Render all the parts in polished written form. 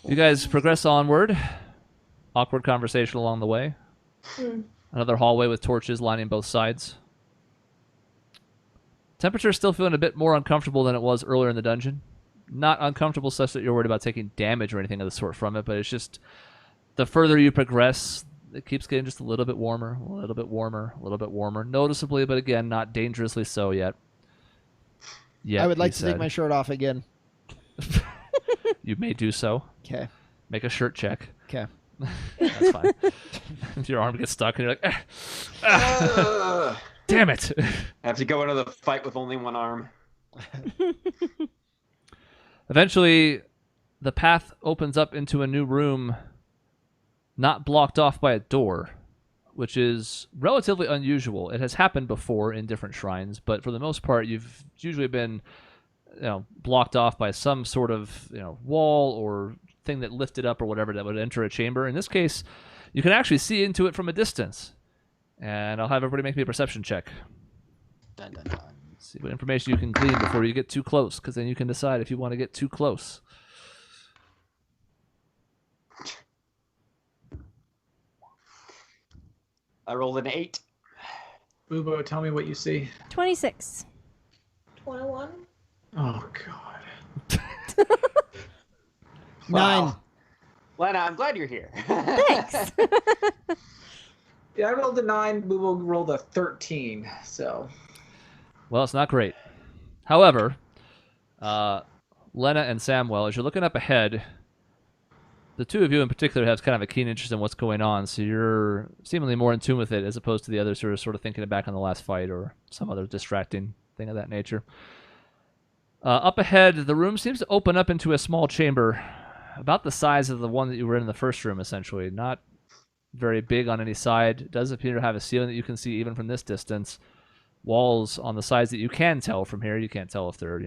You guys progress onward. Awkward conversation along the way. Another hallway with torches lining both sides. Temperature is still feeling a bit more uncomfortable than it was earlier in the dungeon. Not uncomfortable such that you're worried about taking damage or anything of the sort from it, but it's just the further you progress, it keeps getting just a little bit warmer, a little bit warmer, a little bit warmer. Noticeably, but again, not dangerously so yet. I would like to take my shirt off again. You may do so. Okay. Make a shirt check. Okay. That's fine. If your arm gets stuck and you're like, damn it. I have to go into the fight with only one arm. Eventually, the path opens up into a new room, not blocked off by a door, which is relatively unusual. It has happened before in different shrines, but for the most part, you've usually been, blocked off by some sort of, wall or thing that lifted up or whatever that would enter a chamber. In this case, you can actually see into it from a distance. And I'll have everybody make me a perception check. Dun, dun, dun. See what information you can glean before you get too close, because then you can decide if you want to get too close. I rolled an 8. Bubo, tell me what you see. 26. 21. Oh, God. 9. Lena, I'm glad you're here. Thanks. Yeah, I rolled a 9. Bubo rolled a 13. So. Well, it's not great. However, Lena and Samwell, as you're looking up ahead, the two of you in particular have kind of a keen interest in what's going on, so you're seemingly more in tune with it as opposed to the others who are sort of thinking back on the last fight or some other distracting thing of that nature. Up ahead, the room seems to open up into a small chamber, about the size of the one that you were in the first room, essentially. Not very big on any side. It does appear to have a ceiling that you can see even from this distance. Walls on the sides that you can tell from here. You can't tell if they're,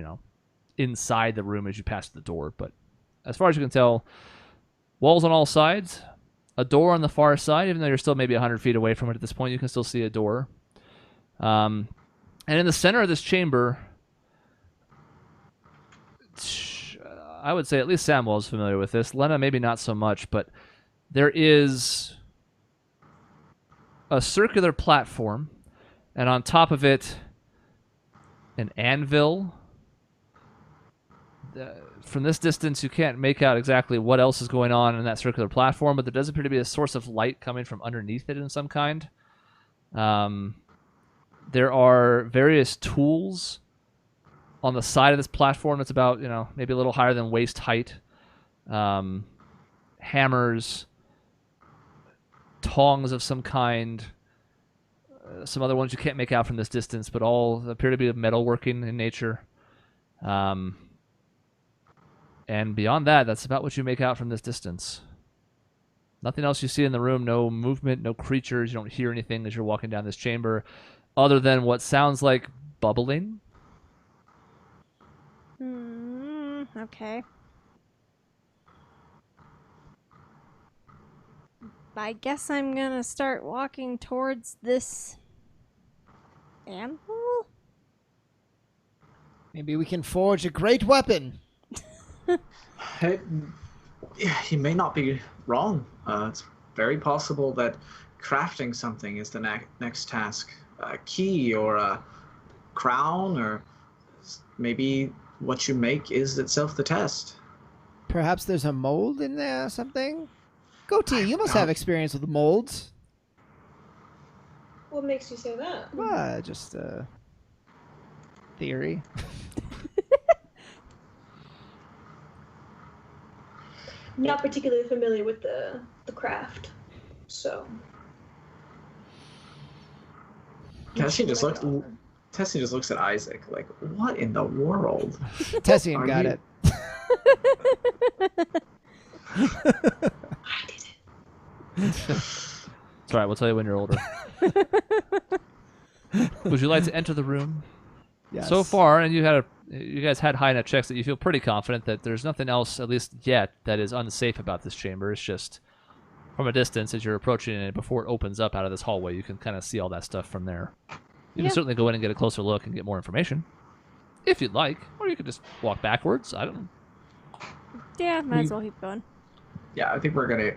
inside the room as you pass the door, but as far as you can tell, walls on all sides, a door on the far side, even though you're still maybe 100 feet away from it at this point, you can still see a door. And in the center of this chamber, I would say at least Samuel is familiar with this. Lena, maybe not so much, but there is a circular platform, and on top of it, an anvil. From this distance, you can't make out exactly what else is going on in that circular platform, but there does appear to be a source of light coming from underneath it in some kind. There are various tools on the side of this platform that's about, maybe a little higher than waist height. Hammers, tongs of some kind, some other ones you can't make out from this distance, but all appear to be metalworking in nature. And beyond that, that's about what you make out from this distance. Nothing else you see in the room, no movement, no creatures. You don't hear anything as you're walking down this chamber other than what sounds like bubbling. Okay. I guess I'm gonna start walking towards this anvil? Maybe we can forge a great weapon. He may not be wrong. It's very possible that crafting something is the next task. A key or a crown, or maybe what you make is itself the test. Perhaps there's a mold in there or something? Goatee, you must have experience with molds. What makes you say that? Well, just theory. I'm not particularly familiar with the craft, so. Tessie just looks at Isaac like, what in the world? Tessian got it. I did it. It's all right, we'll tell you when you're older. Would you like to enter the room? Yes. So far, and you guys had high enough checks that you feel pretty confident that there's nothing else, at least yet, that is unsafe about this chamber. It's just from a distance as you're approaching it before it opens up out of this hallway, you can kind of see all that stuff from there. You can certainly go in and get a closer look and get more information, if you'd like, or you could just walk backwards. I don't know. Yeah, might as well keep going. Yeah, I think we're gonna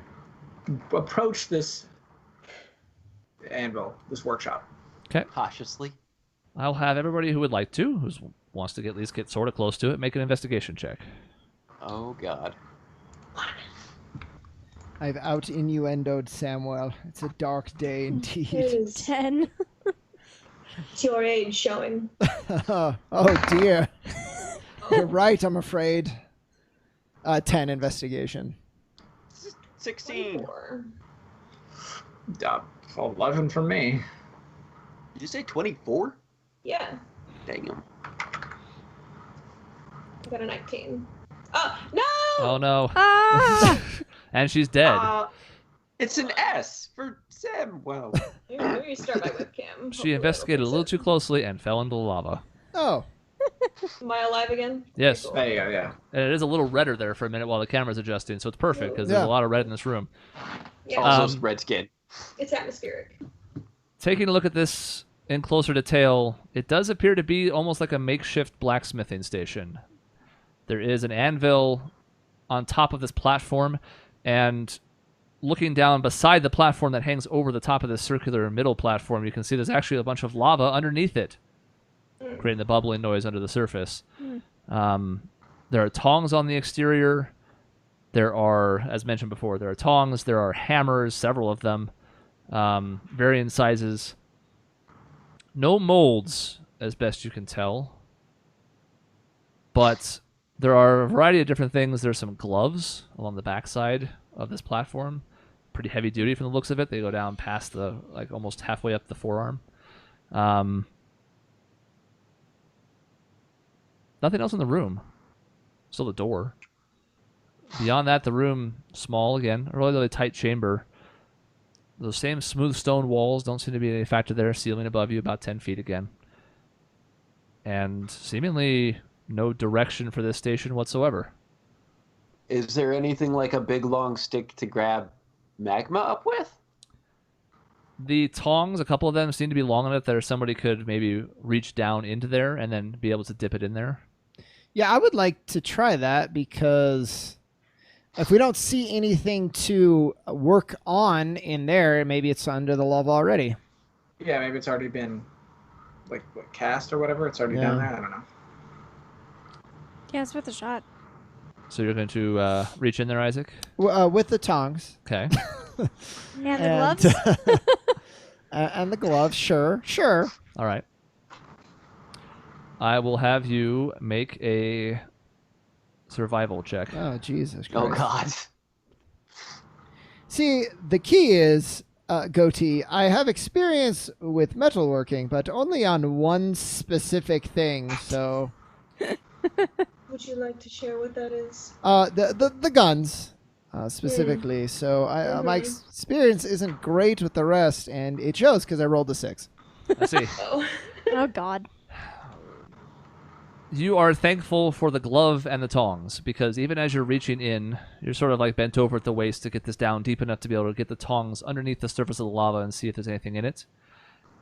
approach this anvil, this workshop. Cautiously. I'll have everybody who would like to, who wants to at least get sort of close to it, make an investigation check. Oh God. I've out innuendoed Samuel. It's a dark day It indeed. is 10. it's your age showing. Oh dear. You're right, I'm afraid. 10 investigation. 16. 24. 11 from me. Did you say 24? Yeah, Damn. I got a 19. Oh, no! Oh no. Ah! And she's dead. It's an S for Samuel. Maybe you start my webcam. She investigated a little too closely and fell into the lava. Oh, Am I alive again? Yes. Very There you go, yeah. And it is a little redder there for a minute while the camera's adjusting, so it's perfect because there's Yeah. a lot of red in this room. Yeah, Also red skin. it's atmospheric. Taking a look at this in closer detail, it does appear to be almost like a makeshift blacksmithing station. There is an anvil on top of this platform, and looking down beside the platform that hangs over the top of this circular middle platform, you can see there's actually a bunch of lava underneath it, creating the bubbling noise under the surface. There are tongs on the exterior. There are, as mentioned before, there are tongs, there are hammers, several of them, varying sizes. No molds, as best you can tell. But there are a variety of different things. There's some gloves along the backside of this platform. Pretty heavy duty from the looks of it. They go down past the, like, almost halfway up the forearm. Nothing else in the room. Still the door. Beyond that, the room, small again. A really tight chamber. Those same smooth stone walls don't seem to be any factor there. Ceiling above you, about 10 feet again. And seemingly no direction for this station whatsoever. Is there anything like a big long stick to grab magma up with? The tongs, a couple of them seem to be long enough that somebody could maybe reach down into there and then be able to dip it in there. yeah, I would like to try that because if we don't see anything to work on in there, maybe it's under the lava already. Yeah, maybe it's already been, like, what, cast or whatever? It's already Yeah. down there? I don't know. Yeah, it's worth a shot. So you're going to reach in there, Isaac? With the tongs. Okay. And the gloves? And the gloves, sure. All right. I will have you make a survival check. Oh, Jesus Christ. Oh God. See, the key is, Goatee, I have experience with metalworking, but only on one specific thing, so... Would you like to share what that is? The guns, specifically. So my experience isn't great with the rest, and it shows because I rolled a 6. I see. Oh. Oh, God. You are thankful for the glove and the tongs, because even as you're reaching in, you're sort of like bent over at the waist to get this down deep enough to be able to get the tongs underneath the surface of the lava and see if there's anything in it.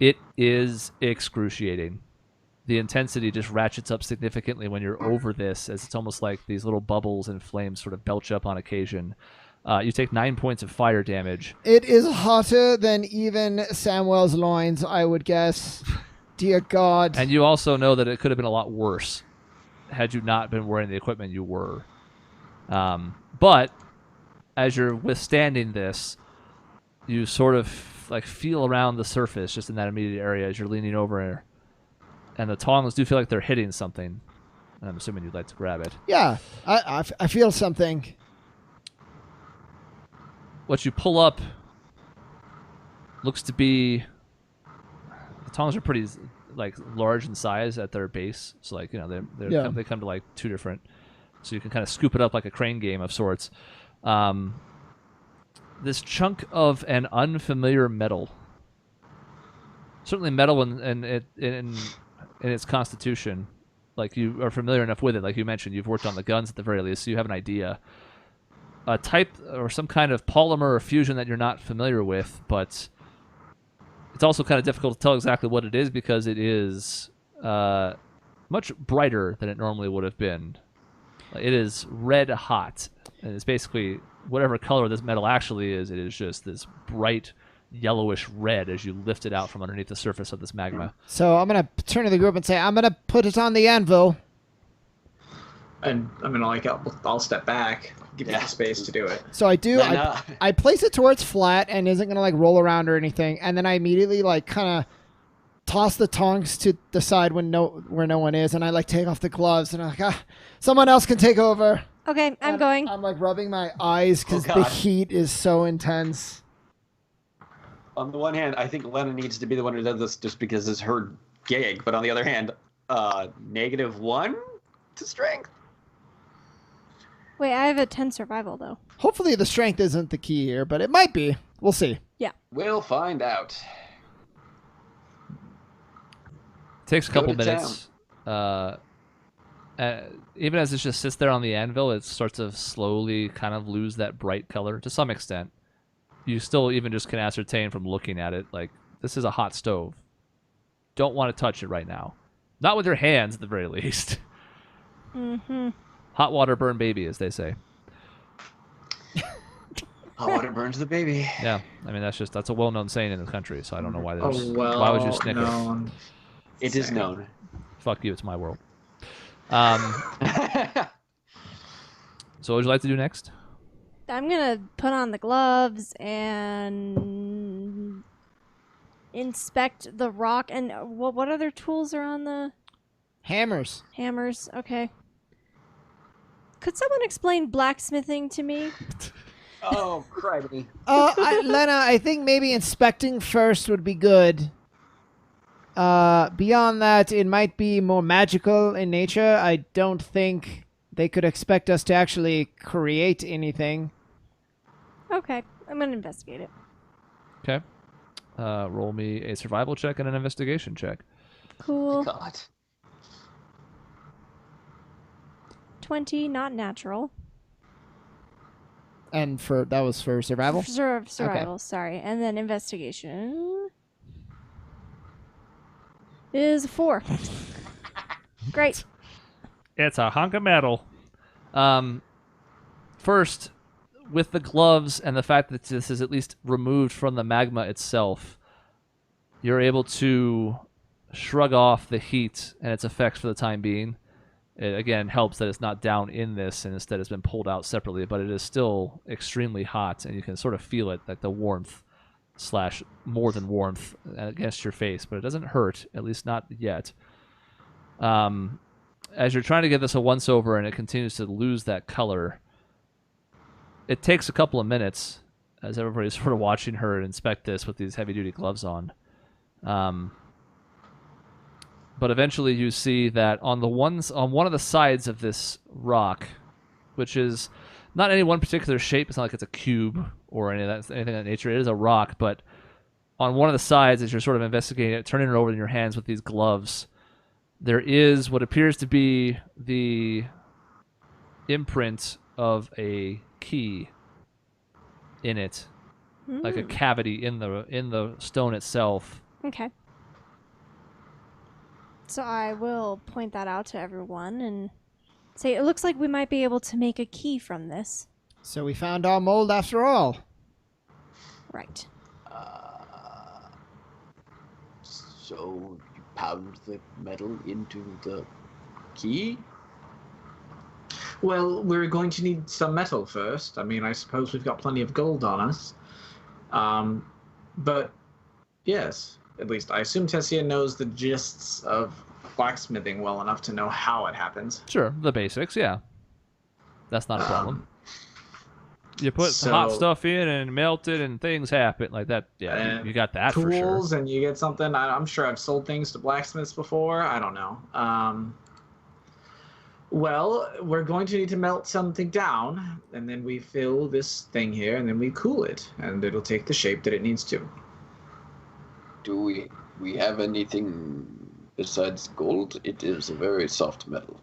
It is excruciating. The intensity just ratchets up significantly when you're over this, as it's almost like these little bubbles and flames sort of belch up on occasion. You take 9 points of fire damage. It is hotter than even Samuel's loins, I would guess. Dear God. And you also know that it could have been a lot worse had you not been wearing the equipment you were. But as you're withstanding this, you sort of like feel around the surface just in that immediate area as you're leaning over, and the tongs do feel like they're hitting something. And I'm assuming you'd like to grab it. Yeah, I feel something. What you pull up looks to be, the tongs are pretty like large in size at their base, so like, you know, they come to like 2 different, so you can kind of scoop it up like a crane game of sorts. This chunk of an unfamiliar metal, certainly metal in its constitution, like you are familiar enough with it, like you mentioned, you've worked on the guns at the very least, so you have an idea. A type or some kind of polymer or fusion that you're not familiar with, but it's also kind of difficult to tell exactly what it is because it is much brighter than it normally would have been. It is red hot, and it's basically whatever color this metal actually is. It is just this bright yellowish red as you lift it out from underneath the surface of this magma. So I'm gonna turn to the group and say, I'm gonna put it on the anvil. And I mean, like, I'll step back, give you the space to do it. So I do. No. I place it towards flat and isn't gonna like roll around or anything, and then I immediately like kind of toss the tongs to the side where no one is, and I like take off the gloves and I'm like, someone else can take over. Okay, I'm And going. I'm like rubbing my eyes because Oh, the God. heat is so intense. On the one hand, I think Lena needs to be the one who does this just because it's her gig. But on the other hand, -1 to strength. Wait, I have a 10 survival though. Hopefully the strength isn't the key here, but it might be. We'll see. We'll find out. Takes a Go couple to minutes. Even as it just sits there on the anvil, it starts to slowly kind of lose that bright color to some extent. You still even just can ascertain from looking at it, like, this is a hot stove. Don't want to touch it right now. Not with your hands, at the very least. Mm-hmm. Hot water burn baby, as they say. Hot water burns the baby. Yeah, I mean, that's a well-known saying in the country, so I don't know why there's... Oh, well, why would you snicker? no. It is known. Fuck you, it's my world. So what would you like to do next? I'm gonna put on the gloves and inspect the rock. And what other tools are on the Hammers. hammers? Okay. Could someone explain blacksmithing to me? Oh, crikey. Lena, I think maybe inspecting first would be good. Beyond that, it might be more magical in nature. I don't think they could expect us to actually create anything. Okay, I'm gonna investigate it. Okay. Roll me a survival check and an investigation check. Cool. God. 20, not natural. And that was for survival? Survival, sorry. And then investigation is 4. Great. It's a hunk of metal. First, with the gloves and the fact that this is at least removed from the magma itself, you're able to shrug off the heat and its effects for the time being. It, again, helps that it's not down in this and instead it's been pulled out separately, but it is still extremely hot, and you can sort of feel it, like the warmth / more than warmth against your face, but it doesn't hurt, at least not yet. As you're trying to get this a once-over and it continues to lose that color, it takes a couple of minutes as everybody's sort of watching her inspect this with these heavy-duty gloves on. But eventually you see that on one of the sides of this rock, which is not any one particular shape, it's not like it's a cube or anything of that nature, it is a rock, but on one of the sides, as you're sort of investigating it, turning it over in your hands with these gloves, there is what appears to be the imprint of a key in it, like a cavity in the stone itself. Okay. So I will point that out to everyone and say it looks like we might be able to make a key from this. So we found our mold after all. Right. So you pound the metal into the key? Well, we're going to need some metal first. I mean, I suppose we've got plenty of gold on us. But yes, at least I assume Tessia knows the gists of blacksmithing well enough to know how it happens. Sure, the basics, yeah. That's not a problem. You put so- hot stuff in and melt it and things happen like that. Yeah, you got that for sure. Tools, and you get something. I'm sure I've sold things to blacksmiths before. I don't know. Well, we're going to need to melt something down, and then we fill this thing here, and then we cool it, and it'll take the shape that it needs to. Do we have anything besides gold? It is a very soft metal.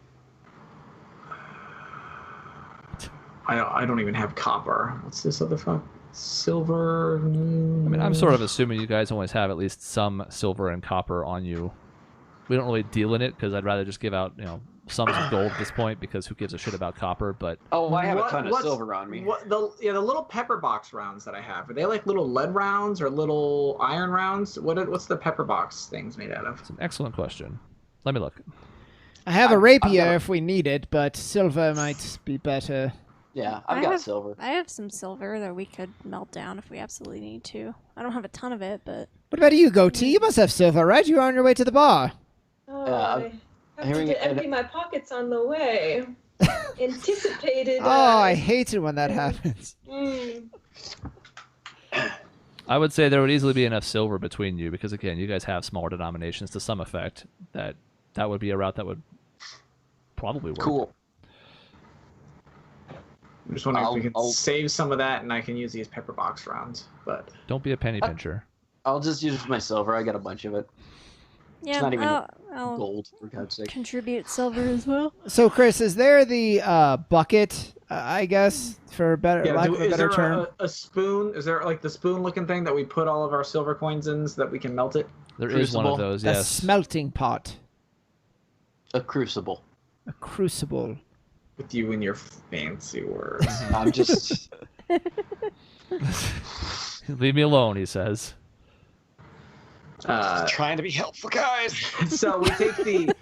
I don't even have copper. What's this other fuck? Silver? I mean, I'm sort of assuming you guys always have at least some silver and copper on you. We don't really deal in it because I'd rather just give out, sums of gold at this point because who gives a shit about copper? But Oh, I have a ton of What's- silver on me. The little pepper box rounds that I have, are they like little lead rounds or little iron rounds? What's the pepper box things made out of? it's an excellent question. Let me look. I have a I've rapier got a- if we need it, but silver might be better. Yeah, I I've got have- silver. I have some silver that we could melt down if we absolutely need to. I don't have a ton of it, but What about you, Goatee? You must have silver, right? You're on your way to the bar. Oh, Yeah, I have to empty my pockets on the way. Anticipated. Oh, I hate it when that happens. I would say there would easily be enough silver between you because, again, you guys have smaller denominations to some effect. That would be a route that would probably work. Cool. I'm just wondering if we can I'll- save some of that and I can use these pepper box rounds. But Don't be a penny pincher. I'll just use my silver. I got a bunch of it. yeah, not even I'll Gold, for God's sake. contribute silver as well. So, Chris, is there the bucket, I guess, for better, lack of a is better there term? a spoon? Is there like the spoon-looking thing that we put all of our silver coins in so that we can melt it? There is one of Crucible. those, The yes. smelting pot. A crucible. A crucible. With you and your fancy words. I'm just. Leave me alone, he says. Trying to be helpful, guys. So we take the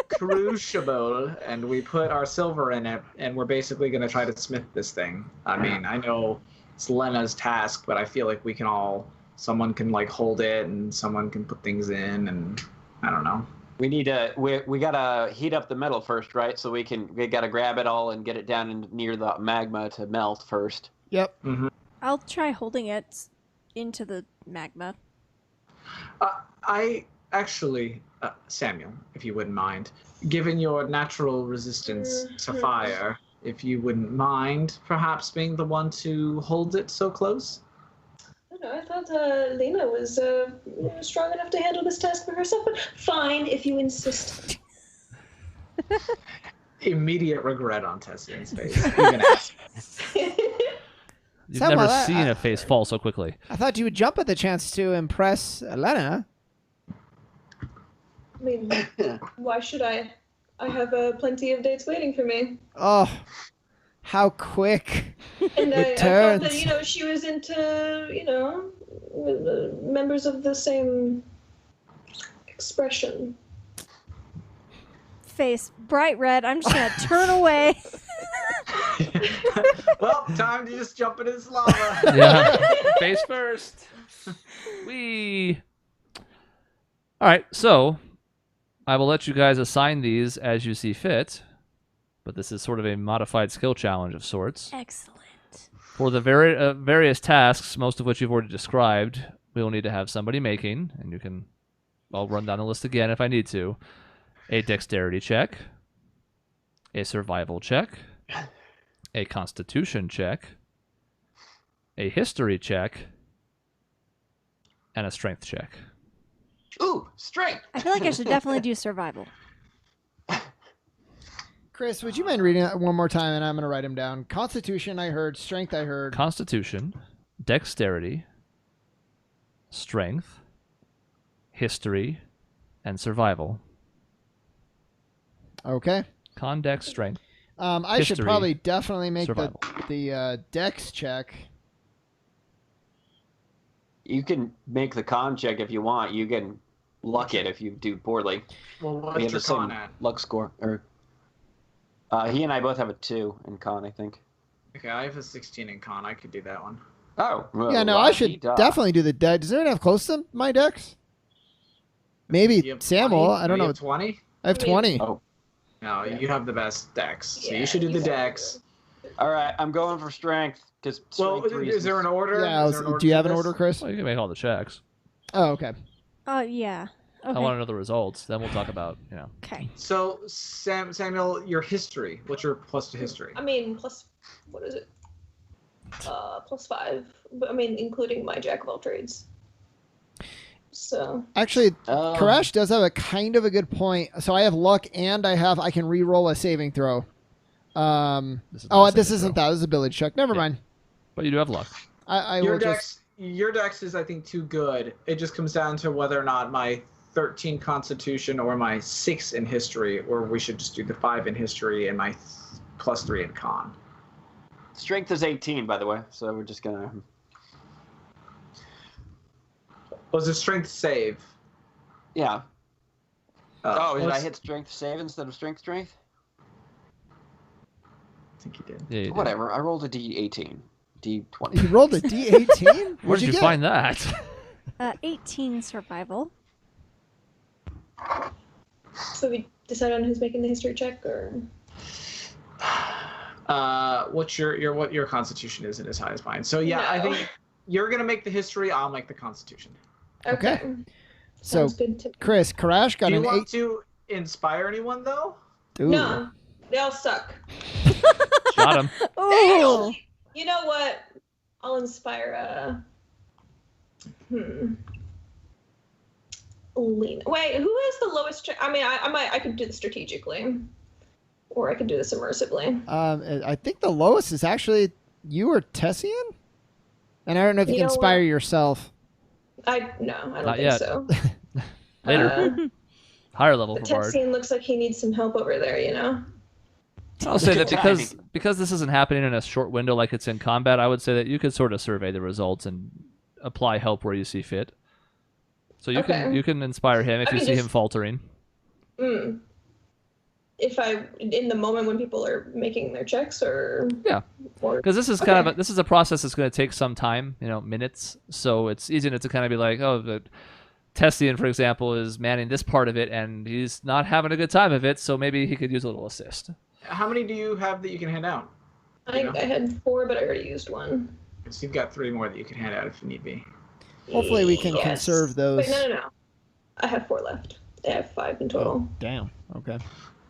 crucible and we put our silver in it, and we're basically going to try to smith this thing. I mean, I know it's Lena's task, but I feel like we can all. Someone can like hold it, and someone can put things in, and I don't know. We need to. We gotta heat up the metal first, right? So we gotta grab it all and get it down near the magma to melt first. Yep. I'll try holding it into the magma. I actually, Samuel, if you wouldn't mind, given your natural resistance to fire, if you wouldn't mind perhaps being the one to hold it so close? I thought Lena was strong enough to handle this task for herself, but fine if you insist. Immediate regret on Tessian's face. Even ask. You've Samuel, never seen a face fall so quickly. I thought you would jump at the chance to impress Elena. I mean, why should I? I have plenty of dates waiting for me. Oh, how quick. And I thought turns. that, she was into, members of the same expression. Face bright red. I'm just gonna turn away. Well, time to just jump in his lava. Yeah. Face first. Wee. All right, so I will let you guys assign these as you see fit, but this is sort of a modified skill challenge of sorts. Excellent. For the various tasks, most of which you've already described, we will need to have somebody making, and you can. I'll run down the list again if I need to. A dexterity check, a survival check, a constitution check, a history check, and a strength check. Ooh, strength. I feel like I should definitely do survival. Chris, would you mind reading that one more time, and I'm going to write them down. Constitution, I heard. Strength, I heard. Constitution, dexterity, strength, history, and survival. Okay. Con, dex, strength. I should History, probably definitely make survival. the dex check. You can make the con check if you want. You can luck it if you do poorly. Well, We what's have your the same con at? luck score. Or he and I both have a 2 in con, I think. Okay, I have a 16 in con. I could do that one. Oh, well, Yeah, no, I should la-di-da. definitely do the dex. Does anyone have close to my dex? Maybe You have Samuel. 20? I don't You know. have 20? I have I mean- 20. Oh, No, you have the best dex. So Yeah, you should do the you- dex. all right. I'm going for strength because Well, is there an order? Yeah, Is there an do you for have an this? order, Chris? Well, you can make all the checks. Oh, okay. Yeah. I Okay. want to know the results. Then we'll talk about, Okay. So, Samuel, your history. What's your plus to history? I mean, plus, what is it? +5. But, I mean, including my jack of all trades. So, Actually, Oh. Koresh does have a kind of a good point. So I have luck, and I can re-roll a saving throw. This is not Oh, a this saving isn't throw. that. This is a ability check. Never Yeah. mind. But you do have luck. I Your will dex is, I think, too good. It just comes down to whether or not my 13 Constitution or my 6 in History, or we should just do the 5 in History and my +3 in Con. Strength is 18, by the way, so we're just gonna. Was a Strength save? Yeah. Did I let's- hit strength save instead of strength? I think you did. Yeah, you did. Whatever. I rolled a D18, D20. You rolled a D18? Where did you get? find that? 18 survival. So we decide on who's making the history check, or What's your Constitution isn't as high as mine. So yeah, I No. think you're gonna make the History. I'll make the Constitution. Okay. So, Sounds good to me. Chris, Karash got Do you an want 8. to inspire anyone though? Ooh. No, they all suck. Got him. Oh, You know what? I'll inspire Lena. Wait, who has the lowest check? I mean, I could do this strategically, or I could do this immersively. I think the lowest is actually you or Tessian? And I don't know if you You can know inspire what? yourself. I don't Not think yet. so. Later. Higher level But for Bard. Tessian looks like he needs some help over there. You know. I'll say that Timing. because this isn't happening in a short window like it's in combat, I would say that you could sort of survey the results and apply help where you see fit. So you Okay. can inspire him if I you can see just- him faltering. If I in the moment when people are making their checks, or Yeah. or Because this is kind of this is a process that's going to take some time, minutes. So it's easy to kind of be like, oh, the Tessian, for example, is manning this part of it, and he's not having a good time of it. So maybe he could use a little assist. How many do you have that you can hand out? I had 4, but I already used 1. So you've got 3 more that you can hand out if you need be. Hopefully we can Yes. conserve those. Wait, no. I have 4 left. I have 5 in total. Damn. Okay.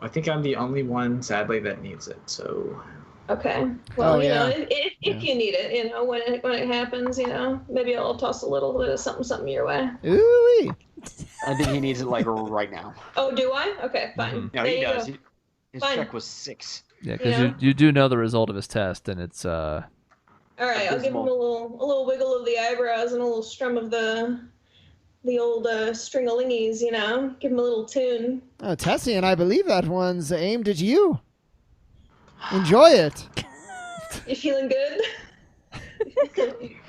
I think I'm the only one, sadly, that needs it. So Okay. Well, Oh, you know, yeah. if you need it, when it happens, maybe I'll toss a little bit of something your way. Ooh-wee. I think he needs it like right now. Oh, do I? Okay, fine. No, There he you does. go. His Fine. check was 6. Yeah, because Yeah. you do know the result of his test, and it's All right, I'll give him a little wiggle of the eyebrows and a little strum of the old string-a-lingies, Give him a little tune. Oh, Tessian, I believe that one's aimed at you. Enjoy it. You feeling good?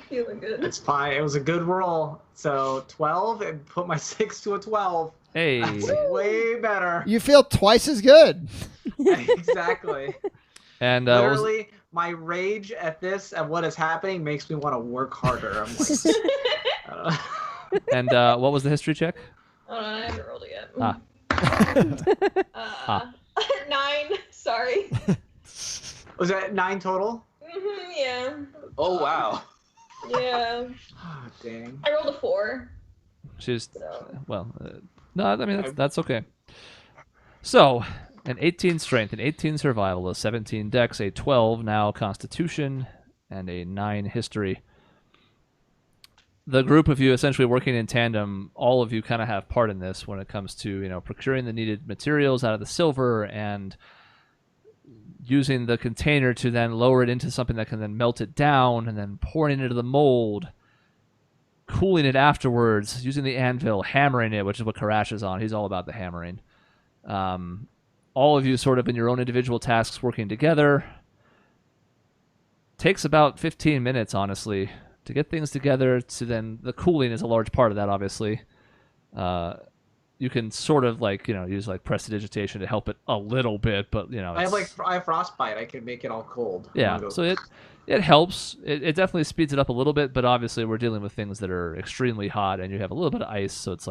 Feeling good. it's fine. It was a good roll. So 12 and put my 6 to a 12. hey, That's way better. You feel twice as good. Exactly. and what was- Literally, my rage at what is happening makes me want to work harder. I'm like, and what was the history check? Hold on, I haven't rolled it yet. Ah. 9. Sorry. was that 9 total? Yeah. Oh, wow. Yeah. Oh, dang. I rolled a 4. She's So. no, I mean that's okay. So, an 18 strength, an 18 survival, a 17 dex, a 12 now constitution, and a 9 history. The group of you essentially working in tandem, all of you kind of have part in this when it comes to, procuring the needed materials out of the silver and using the container to then lower it into something that can then melt it down and then pouring it into the mold, cooling it afterwards, using the anvil, hammering it, which is what Karash is on. He's all about the hammering. All of you sort of in your own individual tasks working together. Takes about 15 minutes, honestly, to get things together. To then the cooling is a large part of that, obviously. You can sort of use prestidigitation to help it a little bit, but I have frostbite. I can make it all cold. yeah. So it helps. It definitely speeds it up a little bit, but obviously we're dealing with things that are extremely hot, and you have a little bit of ice, so it's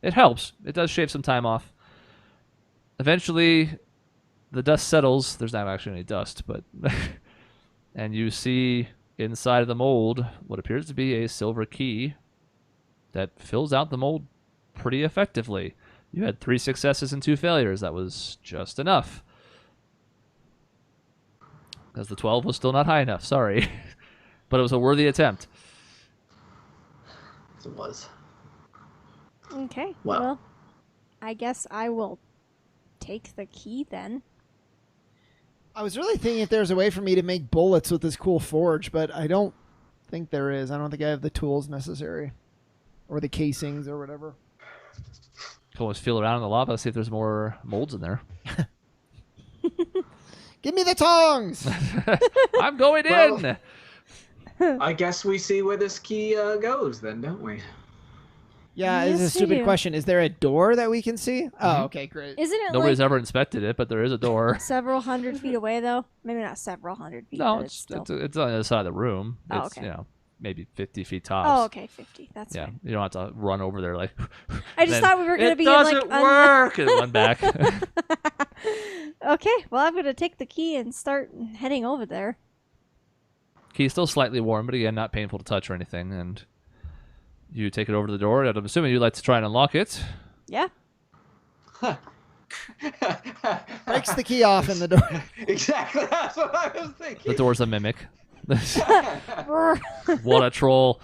it helps. It does shave some time off. Eventually, the dust settles. There's not actually any dust, but and you see inside of the mold what appears to be a silver key that fills out the mold pretty effectively. You had 3 successes and 2 failures. That was just enough. Because the 12 was still not high enough, sorry. But it was a worthy attempt. It was. okay. Well. Well, I guess I will take the key then. I was really thinking if there's a way for me to make bullets with this cool forge, but I don't think there is. I don't think I have the tools necessary. or the casings or whatever. Can always feel around in the lava, see if there's more molds in there. Give me the tongs. I'm going Well- in. I guess we see where this key goes then, don't we? Yeah, it's a Yes, we stupid do. question. Is there a door that we can see? Oh, okay, great. Isn't it Nobody's like ever inspected it, but there is a door. several hundred feet away though? Maybe not several hundred feet. No, but it's still. it's on the other side of the room. Oh, It's, okay. maybe 50 feet tops. Oh, okay, 50. That's Yeah, fine. you don't have to run over there like. I just then, thought we were gonna it be in, like, doesn't work, and run back. Okay, well I'm gonna take the key and start heading over there. Key's still slightly warm, but again, not painful to touch or anything. And you take it over to the door. And I'm assuming you'd like to try and unlock it. Yeah. Breaks the key off in the door. Exactly. That's what I was The thinking. door's a mimic. What a troll.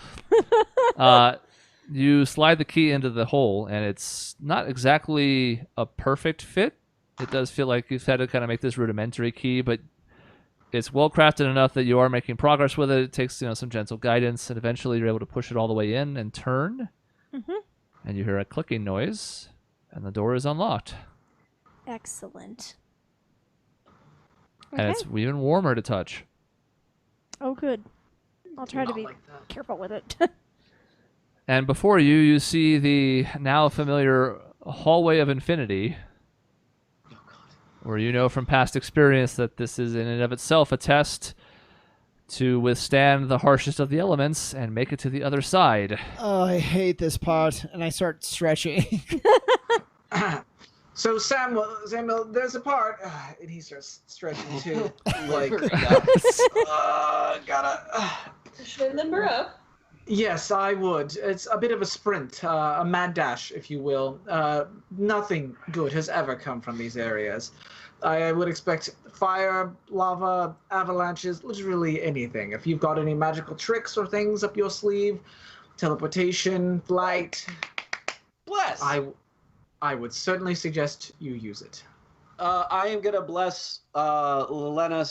You slide the key into the hole, and it's not exactly a perfect fit. It does feel like you've had to kind of make this rudimentary key, but it's well crafted enough that you are making progress with it. It takes some gentle guidance, and eventually you're able to push it all the way in and turn. And you hear a clicking noise, and the door is unlocked. Excellent. And Okay. it's even warmer to touch. Oh, good. I'll try to Not be like that. careful with it. And before you, you see the now familiar hallway of infinity, where you know from past experience that this is in and of itself a test to withstand the harshest of the elements and make it to the other side. Oh, I hate this part, and I start stretching. So Samuel, there's a part, and he starts stretching too. Like, gotta. Should I limber up? Yes, I would. It's a bit of a sprint, a mad dash, if you will. Nothing good has ever come from these areas. I would expect fire, lava, avalanches, literally anything. If you've got any magical tricks or things up your sleeve, teleportation, flight, Bless. I would certainly suggest you use it. I am gonna bless Lena,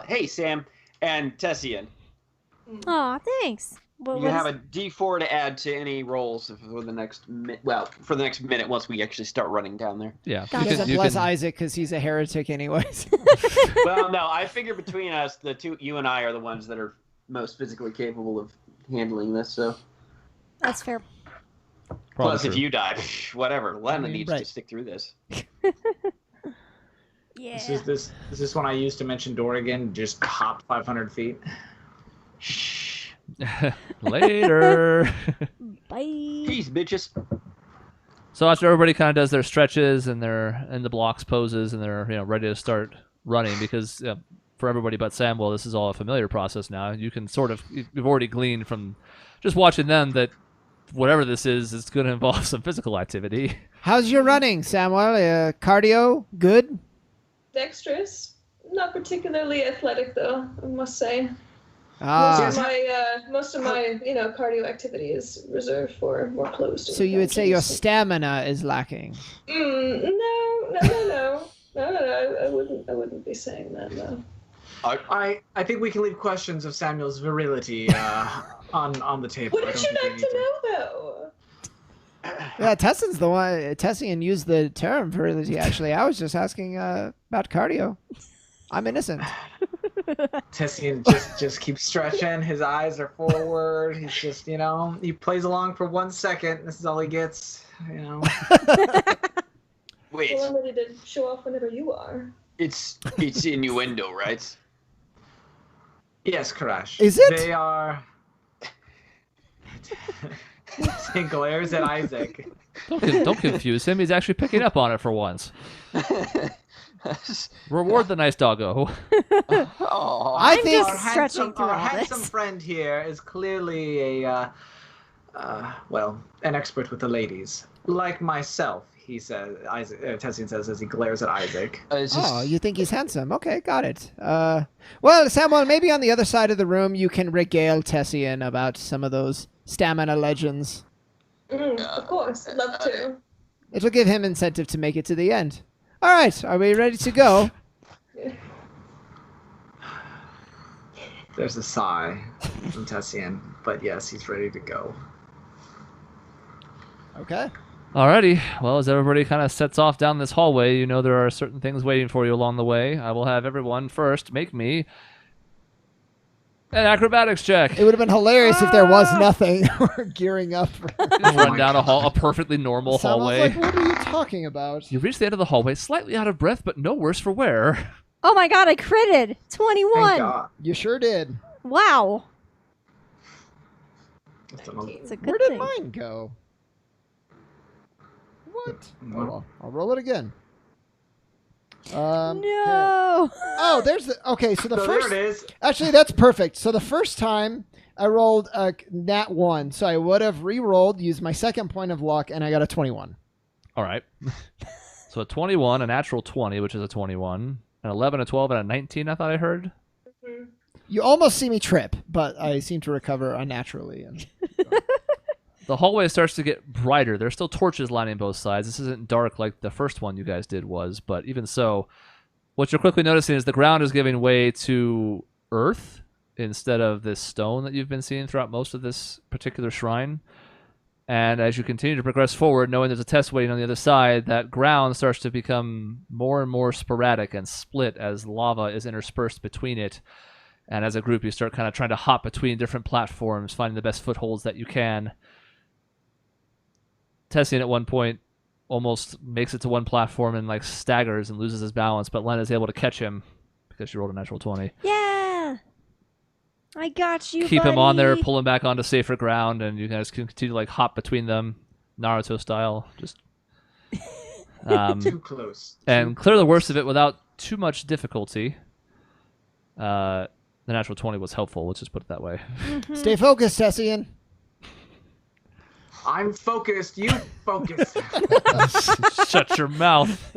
hey Sam, and Tessian. Aw, thanks. What You was- have a D4 to add to any rolls for the next for the next minute once we actually start running down there. Yeah. Gotcha. He doesn't bless Isaac because he's a heretic anyways. Well, no, I figure between us, the two, you and I, are the ones that are most physically capable of handling this. So, That's fair. plus, if true. you die, whatever, Lena needs right. to stick through this. Yeah. Is this one I used to mention door again? Just hop 500 feet. Later. Bye. Peace, bitches. So after everybody kind of does their stretches and they're in the blocks poses and they're ready to start running, because for everybody but Samuel, this is all a familiar process now. You can you've already gleaned from just watching them that whatever this is, it's going to involve some physical activity. How's your running, Samuel? Cardio? Good? Dexterous. Not particularly athletic, though, I must say. Ah, Most of my cardio activity is reserved for more closed. so you would say your encounters. stamina is lacking. No. I wouldn't be saying that. No. I think we can leave questions of Samuel's virility on the table. What I did don't you think we like need to know, though? Yeah, Tessian's the one. Tessian used the term virility, actually. I was just asking about cardio. I'm innocent. Tessian just keeps stretching. His eyes are forward. He's just, he plays along for 1 second. This is all he gets, Wait, Well, I'm ready to show off whenever you are. it's innuendo, right? Yes, Karash. Is it? They are. He glares at Isaac. Don't confuse him. He's actually picking up on it for once. Reward the nice doggo. Oh, I I'm think just stretching through our all handsome this. friend here is clearly an expert with the ladies, like myself. He says. Tessian says as he glares at Isaac. it's just, Oh, you think he's handsome? Okay, got it. Well, Samuel, maybe on the other side of the room you can regale Tessian about some of those stamina legends. Of course, I'd love to. It'll give him incentive to make it to the end. All right, are we ready to go? There's a sigh from Tessian, but yes, he's ready to go. Okay. Alrighty. Well, as everybody kind of sets off down this hallway, you know there are certain things waiting for you along the way. I will have everyone first make me an acrobatics check. It would have been hilarious if there was nothing. We're gearing up. Just run down a perfectly normal So I was hallway. like, what are you talking about? You reach the end of the hallway, slightly out of breath, but no worse for wear. Oh my god, I critted! Thank 21! God. You sure did. Wow. Just a- It's a good Where did thing. mine go? What? Mhm. Oh, well, I'll roll it again. Okay. No! Oh, there's the. Okay, so the So first. there it is. Actually, that's perfect. So the first time I rolled a nat 1, so I would have re-rolled, used my second point of luck, and I got a 21. All right. So a 21, a natural 20, which is a 21, an 11, a 12, and a 19, I thought I heard. You almost see me trip, but I seem to recover unnaturally. And The hallway starts to get brighter. There's still torches lining both sides. This isn't dark like the first one you guys did was, but even so, what you're quickly noticing is the ground is giving way to earth instead of this stone that you've been seeing throughout most of this particular shrine. And as you continue to progress forward, knowing there's a test waiting on the other side, that ground starts to become more and more sporadic and split as lava is interspersed between it. And as a group, you start kind of trying to hop between different platforms, finding the best footholds that you can. Tessian at one point almost makes it to one platform and like staggers and loses his balance, but Len is able to catch him because she rolled a natural 20. Yeah! I got you, Keep him on there, buddy. pull him back onto safer ground, and you guys can continue to like hop between them, Naruto style. Just Too close. and clear the worst of it without too much difficulty. The natural 20 was helpful. Let's just put it that way. stay focused, Tessian. I'm focused. You focus. Shut your mouth.